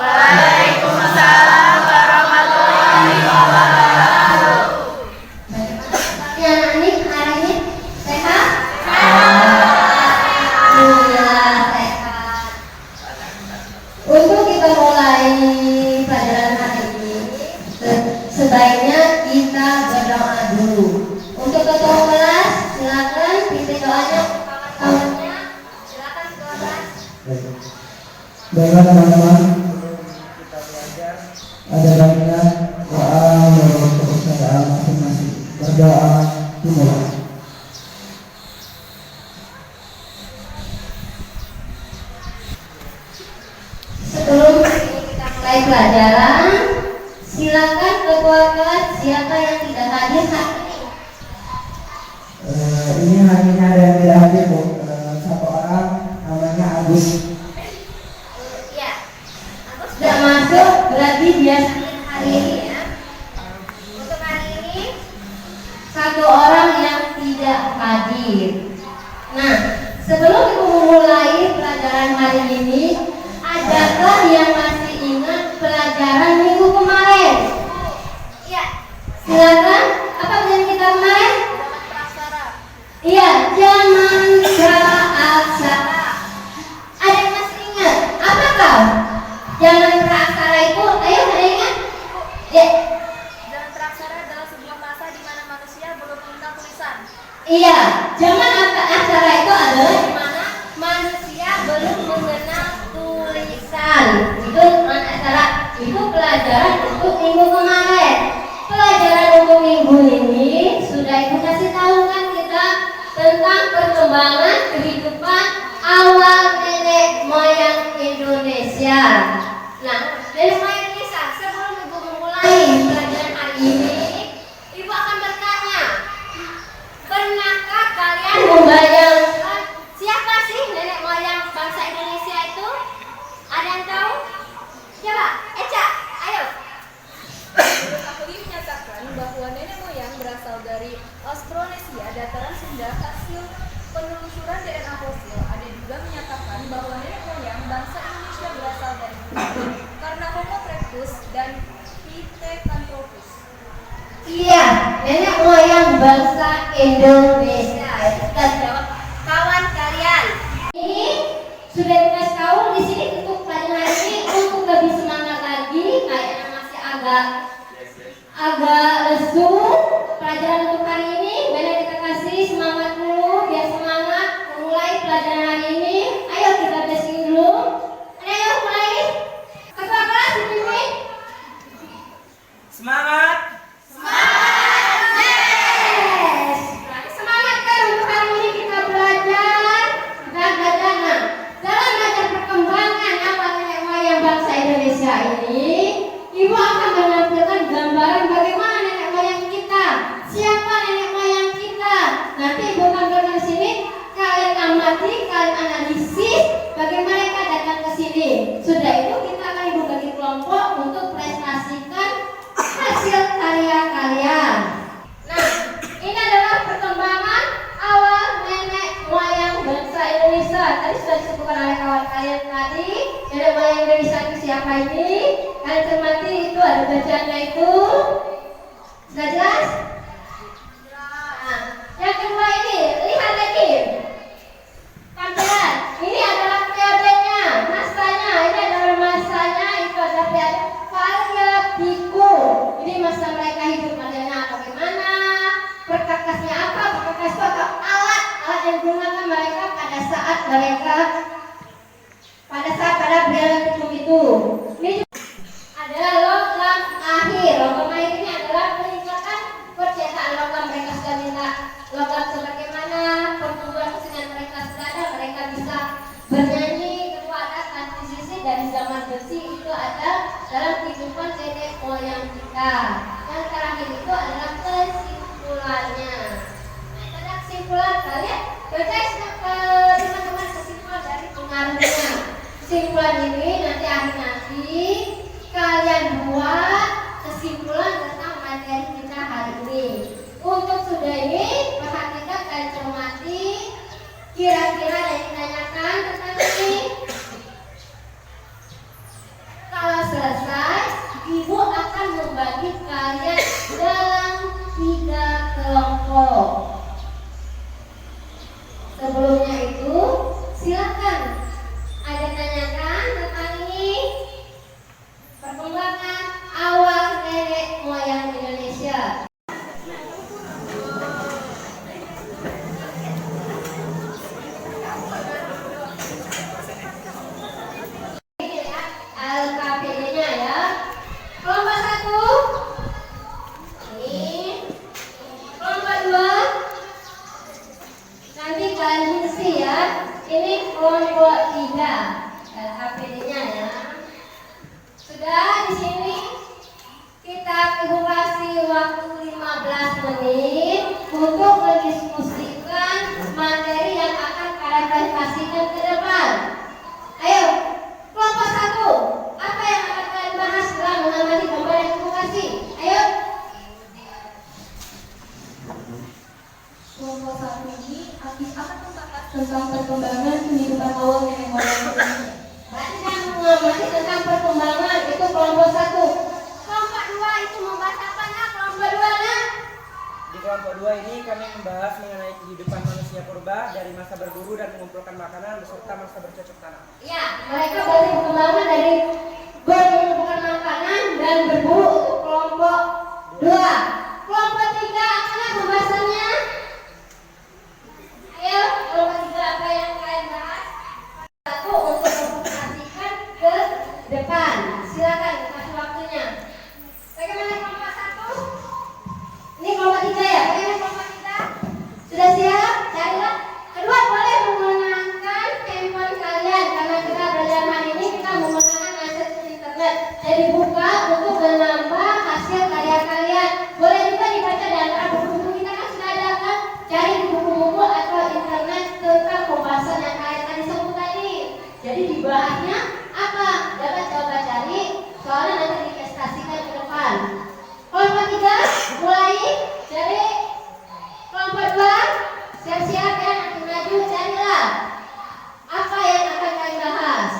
Waalaikumsalam warahmatullahi wabarakatuh. Ya, Anik, hari ini sehat? Alhamdulillah sehat. Untuk kita mulai pelajaran hari ini, sebaiknya kita berdoa dulu. Untuk ketua kelas, silakan pimpin doanya kawan-kawannya. Silakan ketua kelas. Baiklah teman-teman, kita belajar ada baiknya doa menurut kepercayaan masing-masing. Berdoa dimulai. Sebelum kita mulai pelajaran, silakan ketua kelas siapa yang tidak hadir hari ini. Ini hanya ada yang tidak hadir, Bu. Satu orang namanya Agus. Ya, aku sudah masuk, berarti biasanya hari ini ya. Untuk hari ini satu orang yang tidak hadir. Nah, sebelum kita memulai pelajaran hari ini, adakah yang masih ingat pelajaran minggu kemarin? Iya. Silakan. Apa pelajaran kita kemarin? Iya, zaman praaksara. Ada yang masih ingat? Apa kau? Zaman praaksara itu, ayo ada yang ingat? Ya. Zaman praaksara adalah sebuah masa di mana manusia belum mengenal tulisan. Iya, zaman praaksara itu adalah di mana manusia belum mengenal tulisan. Itu praaksara. Itu pelajaran untuk minggu kemarin. Pelajaran untuk minggu ini sudah ibu kasih tahu kan kita tentang perkembangan kehidupan awal nenek moyang Indonesia. Nah, nenek moyang Indonesia, sebelum ibu memulai pelajaran hari ini, ibu akan bertanya, pernahkah kalian membayangkan siapa sih nenek moyang bangsa Indonesia itu? Ada yang tahu? Coba, Eca, ayo. Ahli menyatakan bahwa nenek moyang berasal dari Austronesia, dataran Sunda, hasil penelusuran DNA fosil. Ada juga menyatakan bahwa nenek moyang bangsa Indonesia berasal dari karena Homo erectus dan Pithecanthropus. Iya, nenek moyang bangsa Indonesia. Itu sudah jawab kawan kalian. Ini sudah dikasih tahu di sini untuk pelajaran hari ini untuk lebih semangat lagi. Kayaknya masih agak lesu pelajaran untuk hari ini. Benar kita kasih semangat dulu biar semangat memulai pelajaran hari ini. Ayo kita basic dulu. Ayo mulai. Ketua kelas dipimpin. Semangat! Yes. Semangat kan untuk hari ini kita belajar. Kita belajar. Nah, dalam belajar perkembangan awal nenek moyang bangsa Indonesia ini, ibu akan menampilkan gambaran bagaimana nenek moyang kita. Siapa nenek moyang kita? Nanti ibu tampilkan di sini. Kalian amati, kalian analisis bagaimana mereka datang ke sini. Sudah itu kita akan ibu bagi kelompok untuk prestasikan hasil karya kalian. Nah, ini adalah perkembangan awal nenek moyang bangsa Indonesia. Tadi sudah disebutkan oleh kawan kalian tadi. Nenek moyang Indonesia itu siapa ini? Kalian cermati itu ada bacaannya itu. Sudah jelas? Nah, yang kedua ini, lihat lagi. Tampilan. Ini adalah periodenya, masanya. Ini adalah masanya. Itu ada periode Paleolitikum. Ini masa mereka hidup adanya bagaimana? Perkakasnya apa? Perkakas itu atau alat yang digunakan mereka pada saat pada Paleolitikum itu. Ini adalah logam akhir. Logam akhir ini adalah peningkatan percetakan logam. Mereka sudah minta logam sebagaimana pertumbuhan kesenian mereka sudah ada. Mereka bisa bernyanyi, kekuatan transisi dari zaman besi itu ada dalam kehidupan nenek moyang kita. Yang terakhir itu adalah kesimpulannya. Nah, itu ada kesimpulan kalian. Baca teman-teman kesimpulan dari pengaruhnya. Kesimpulan ini nanti kalian buat kesimpulan tentang materi kita hari ini. Untuk sudah ini perhatikan dan cermati kira-kira yang ditanyakan tentang ini. Kalau membagi kalian dalam 3 kelompok. Sebelumnya itu, silakan ada tanyakan tentang ini perkembangan awal nenek moyang Indonesia. LKPD-nya ya. Kelompok 1 ini, kelompok 2 nanti kalian isi ya. Ini kelompok 3 LKPD-nya ya. Sudah di sini kita edukasi waktu 15 menit untuk mendiskusikan materi yang akan kalian presentasikan ke depan. Ayo, kelompok 1, apa yang akan kalian bahas setelah mengamati gambar edukasi? Ayo. Kelompok 1 ini akan membahas tentang perkembangan kehidupan awal nenek moyang Indonesia. Berarti yang mengamati tentang perkembangan itu kelompok 1. Kelompok 2 itu membahas apa nak? Kelompok 2 nak? Di kelompok 2 ini kami membahas mengenai kehidupan manusia purba dari masa berburu dan mengumpulkan makanan beserta masa bercocok tanam. Ya, mereka berarti perkembangan dari mengumpulkan makanan dan berburu untuk kelompok 2. Kelompok 3 apa nak pembahasannya? Ayo, kelompok 3 apa yang kalian bahas? 1 untuk mempresentasikan ke depan. Silakan kasih waktunya. Bagaimana kelompok 1? Ini kelompok 3 ya? Bagaimana kelompok 3? Sudah siap? Carilah. Kedua, boleh menggunakan handphone kalian karena kita belajar hari ini kita menggunakan akses internet. Jadi buka untuk menambah hasil karya kalian. Boleh juga dibaca di antara buku-buku kita kan sudah ada kan? Cari di buku-buku atau internet tentang pembahasan yang kalian tadi sebut tadi. Jadi dibahasnya apa? Dapat coba cari soalnya nanti diinvestasikan ke depan. Kelompok 3 mulai dari kelompok 2 siap-siap ya, nanti maju carilah apa yang akan kalian bahas.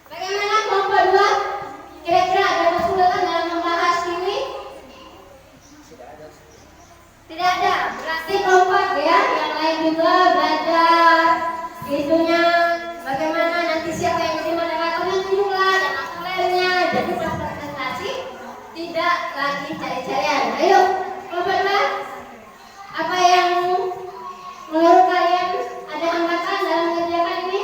Bagaimana kelompok 2? Kira-kira ada kesulitan dalam membahas ini? Tidak ada. Berarti kelompok ya yang lain juga belajar itunya bagaimana nanti siapa yang jadi moderatornya tunjuklah dan aktualnya. Jadi pas presentasi tidak lagi cari-carian. Ayo kelompok 2, apa yang menurut kalian ada hambatan dalam mengerjakan ini?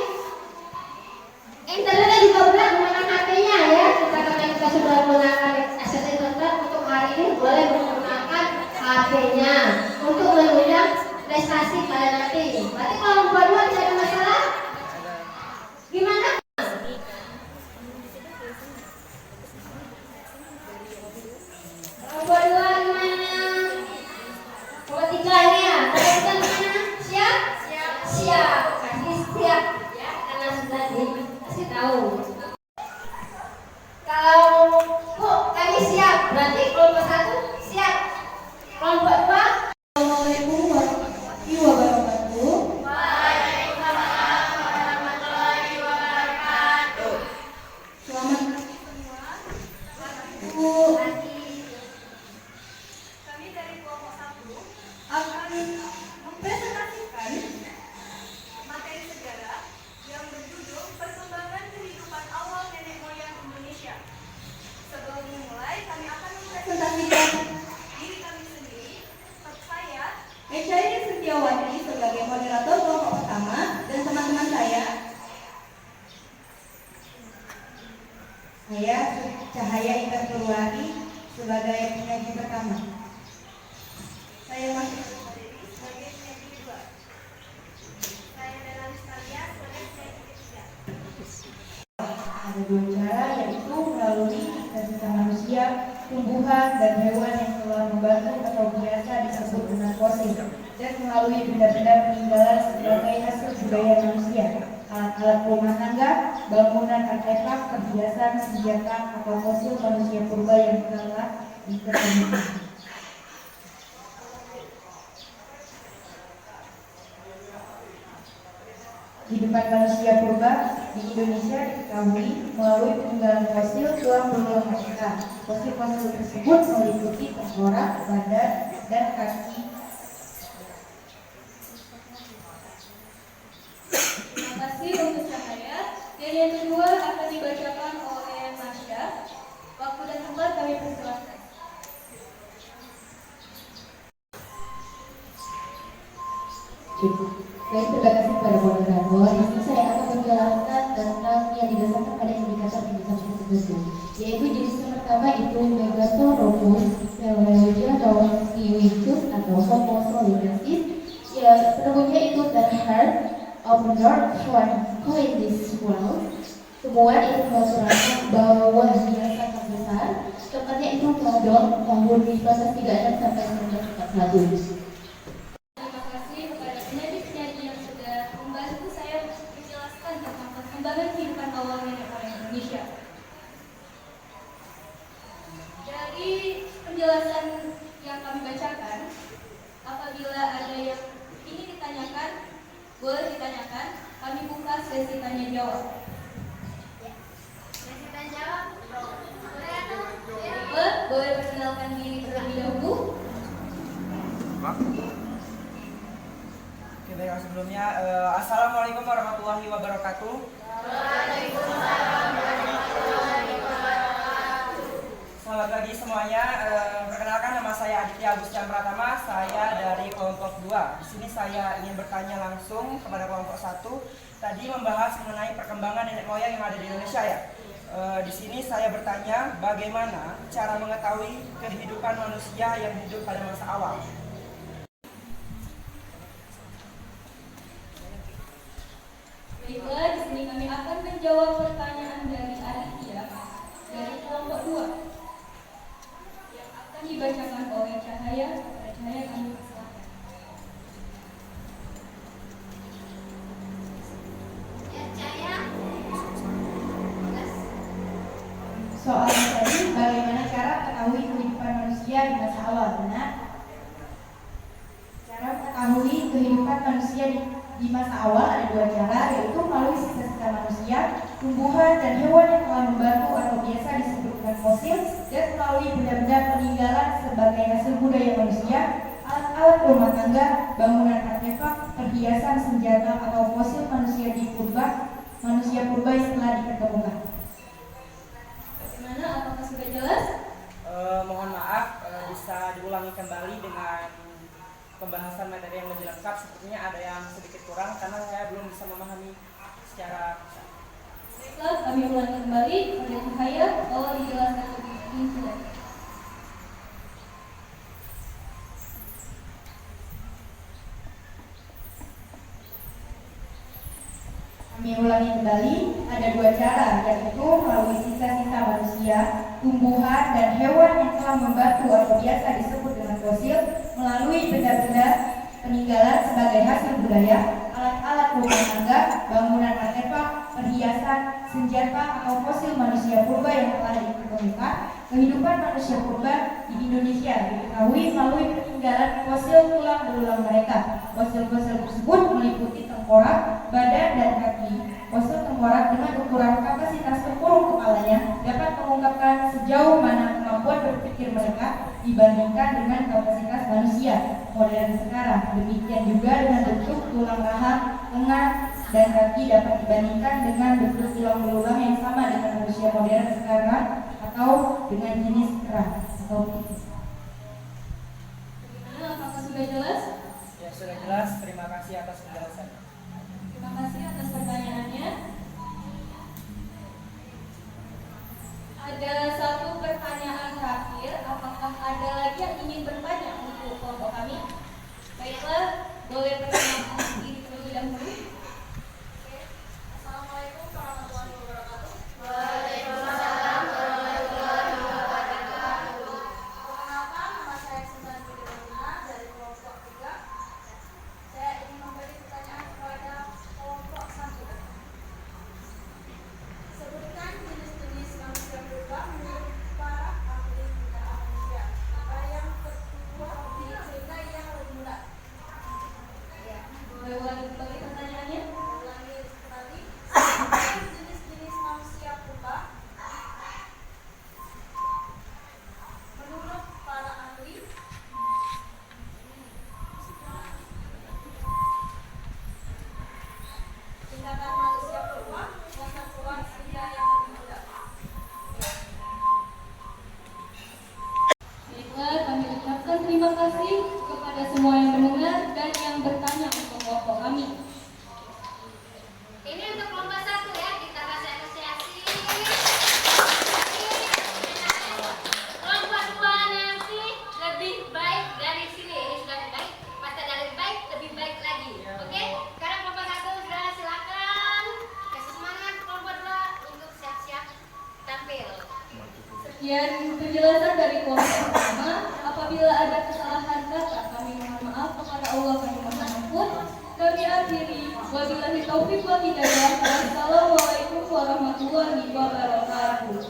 Internetnya juga benar menggunakan HP-nya ya. Karena kita sudah menggunakan akses internet untuk hari ini boleh menggunakan HP-nya untuk menunjang prestasi kalian nanti. Berarti kelompok 2 tidak ada masalah? Gimana? Kelompok 2 gimana? Kelompok 3 ini ya? Kelompok 3 gimana? Siap? Siap. Kasih siap ya, karena sudah dikasih tahu. Kalau kami siap, berarti kelompok 1 siap. Kelompok 2. Assalamualaikum warahmatullahi wabarakatuh. Waalaikumsalam warahmatullahi wabarakatuh. Selamat pagi semua. Bu, Kami dari kelompok 1 akan mempresentasikan materi sejarah yang berjudul Perkembangan Kehidupan Awal Nenek Moyang Indonesia. Sebelum memulai, kami akan mempresentasikan diri kami sendiri. Saya, Echairi Setiawati sebagai moderator kelompok pertama dan teman-teman saya. Saya Cahaya Indah Purwari sebagai penyaji pertama. Saya masih sebagai penyaji kedua. Saya Delalis Kalia sebagai penyaji ketiga. Ada 2 cara, yaitu melalui kisah manusia, tumbuhan, dan hewan yang telah membantu atau biasa disebut dengan fosil, dan melalui benda-benda peninggalan sebagai hasil budaya manusia, alat-alat rumah tangga, bangunan artefak, perhiasan, senjata, atau fosil manusia purba yang telah ditemukan. Kehidupan manusia purba di Indonesia diketahui melalui peninggalan fosil tulang belulang mereka. Fosil-fosil tersebut meliputi tengkorak, badan, dan kaki. Terima kasih untuk Cahaya. Dan yang kedua akan dibacakan oleh Masya. Waktu dan tempat kami persilakan. Baik, terima kasih kepada moderator. Di sini saya akan menjelaskan tentang yang didasarkan pada indikator-indikator tertentu, yaitu jenis yang pertama itu Megasaurus, Paleodia, Nautilus atau Homo solidensis. Ya, penemunya itu dan Heart of North Swan Coindis World. Temuan itu mengatakan bahwa dia sangat besar, tempatnya itu Gadong tahun 1936 sampai 1941. Terima kasih kepada penyaji-penyaji yang sudah membantu saya menjelaskan tentang perkembangan kehidupan awal nenek moyang Indonesia. Dari penjelasan yang kami bacakan, apabila ada yang ingin ditanyakan, boleh ditanyakan. Kami buka sesi tanya jawab. Sesi tanya jawab. Boleh perkenalkan diri terlebih dahulu. Oke, baik, sebelumnya Assalamualaikum warahmatullahi wabarakatuh. Selamat pagi semuanya. Perkenalkan, nama saya Aditya Agustin Pratama. Saya dari kelompok 2. Di sini saya ingin bertanya langsung kepada kelompok 1. Tadi membahas mengenai perkembangan nenek moyang yang ada di Indonesia ya. Di sini saya bertanya bagaimana cara mengetahui kehidupan manusia yang hidup pada masa awal. Baiklah, di sini kami akan menjawab pertanyaan dari Aditya dari kelompok 2 yang akan dibacakan oleh Cahaya. Cahaya, kami persilakan. Soalnya tadi, bagaimana cara mengetahui kehidupan manusia di masa awal? Benar? Cara mengetahui kehidupan manusia di masa awal ada dua cara, yaitu melalui sisa-sisa manusia, tumbuhan, dan hewan yang telah membantu atau biasa disebut dengan fosil, dan melalui benda-benda peninggalan sebagai hasil budaya manusia, alat-alat rumah tangga, bangunan artefak, perhiasan, senjata, atau fosil manusia purba yang telah diketemukan. Bagaimana? Apakah sudah jelas? Mohon maaf, bisa diulangi kembali dengan pembahasan materi yang lebih lengkap. Sepertinya ada yang sedikit kurang karena saya belum bisa memahami secara besar. Baiklah, kami ulangi kembali oleh Cahaya. Dijelaskan lebih rinci lagi. Kami ulangi kembali, ada dua cara, yaitu melalui sisa-sisa manusia, tumbuhan, dan hewan yang telah membantu atau biasa disebut dengan fosil, melalui benda-benda peninggalan sebagai hasil budaya, alat-alat rumah tangga, bangunan artefak, perhiasan, senjata, atau fosil manusia purba yang telah ditemukan. Kehidupan manusia purba di Indonesia diketahui melalui peninggalan fosil tulang belulang mereka. Fosil-fosil tersebut meliputi tengkorak, badan, dan kaki. Fosil tengkorak dengan ukuran kapasitas tempurung kepalanya dapat mengungkapkan sejauh mana kemampuan berpikir mereka dibandingkan dengan kapasitas manusia modern sekarang. Demikian juga dengan bentuk tulang rahang, lengan, dan kaki dapat dibandingkan dengan bentuk tulang belulang yang sama dengan manusia modern sekarang atau dengan jenis kerang atau tipis. Bagaimana? Apakah sudah jelas? Ya, sudah jelas. Terima kasih atas penjelasannya. Terima kasih atas pertanyaannya. Ada satu pertanyaan terakhir. Apakah ada lagi yang ingin bertanya untuk kelompok kami? Baiklah, boleh perkenalkan diri terlebih dahulu. Assalamualaikum warahmatullahi wabarakatuh. Waalaikumsalam warahmatullahi wabarakatuh. Perkenalkan, nama saya Susan Budiwardina dari kelompok 3. Saya ingin memberi pertanyaan kepada kelompok 1. Sebutkan jenis-jenis manusia purba menurut para ahli sejarah manusia. Yang kedua, di cerita yang lebih mudah. Sekian penjelasan dari kelompok pertama. Apabila ada kesalahan kata, kami mohon maaf kepada Allah, kami mohon ampun. Kami akhiri. Wabillahi taufiq wal hidayah. Wassalamualaikum warahmatullahi wabarakatuh.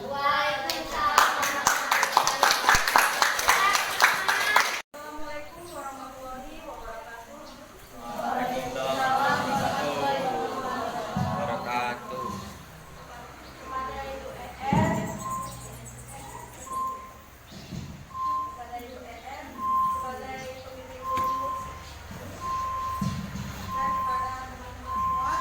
Assalamualaikum warahmatullahi wabarakatuh. Wabarakatuh. Kepada Ibu ER, sebagai pemimpin kursus, dan kepada teman-teman semua.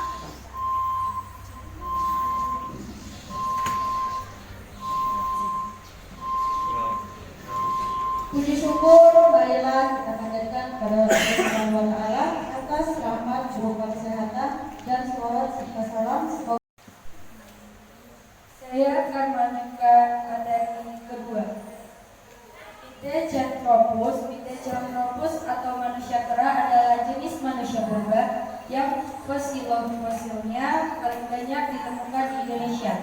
Puji syukur marilah kita panjatkan kepada Allah Subhanahu wa taala atas rahmat berupa kesehatan dan selawat serta salam. Saya akan melanjutkan materi kedua. Pithecanthropus atau manusia kera adalah jenis manusia purba yang fosilnya paling banyak ditemukan di Indonesia.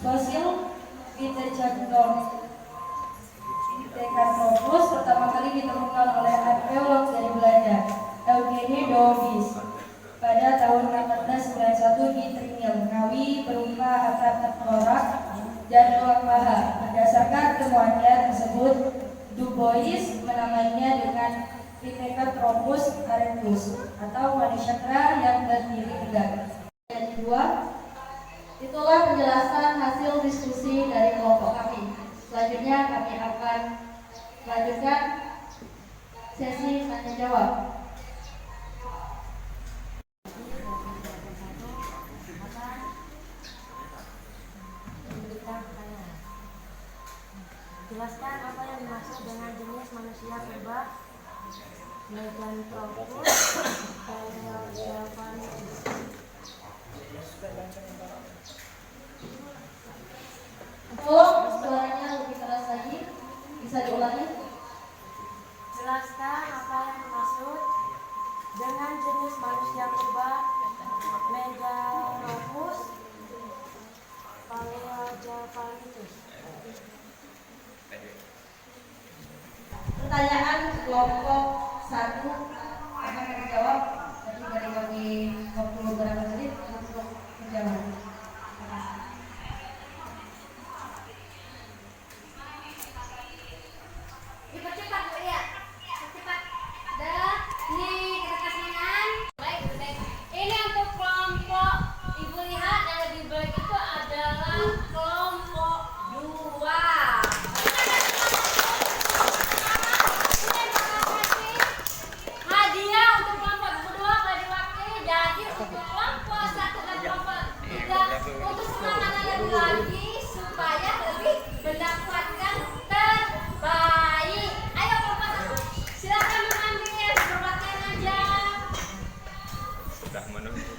Fosil Pithecanthropus pertama kali ditemukan oleh arkeolog dari Belanda, Eugene Dovis, pada tahun 1891 di Trinil, Ngawi, berupa atap tengkorak dan tulang paha. Berdasarkan temuannya tersebut, Du Bois menamainya dengan Pithecanthropus erectus atau manusia kera yang berdiri tegak. Yang kedua, itulah penjelasan hasil diskusi dari kelompok kami. Selanjutnya kami akan lanjutkan sesi tanya jawab. Jelaskan apa yang dimaksud dengan jenis manusia purba Meganthropus paleojavanus. Tolong suaranya lebih keras lagi. Bisa diulangi? Jelaskan apa yang dimaksud dengan jenis manusia purba Meganthropus paleojavanus. Pertanyaan kelompok 1 akan dijawab tadi dari kami waktu beberapa menit untuk menjawab. Cepat Bu ya. Cepat. Dah, ini kita kasih tangan. Baik. Ini untuk kelompok Ibu lihat yang lebih baik itu adalah kelompok 2. Hadiah untuk kelompok 2 pada diwakili. Jadi untuk kelompok 1 dan kelompok 3 untuk semangat lebih lagi supaya lebih mendapatkan terbaik. Ayo kelompok 1 silakan mengambilnya berpakaian aja. Sudah menunggu.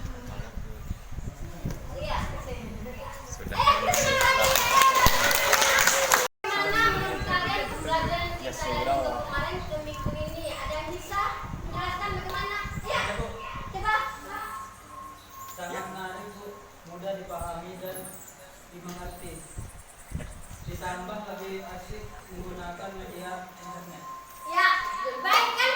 Iya. Sudah Ayo kita menunggu. semangat lagi. Gimana menurut kalian pembelajaran kita dari untuk kemarin ke minggu ini? Ada yang bisa menjelaskan bagaimana? Ya. Coba. Sangat menarik Bu, mudah dipahami dan dimengerti. Ditambah lebih asik menggunakan media internet. Ya, baik kan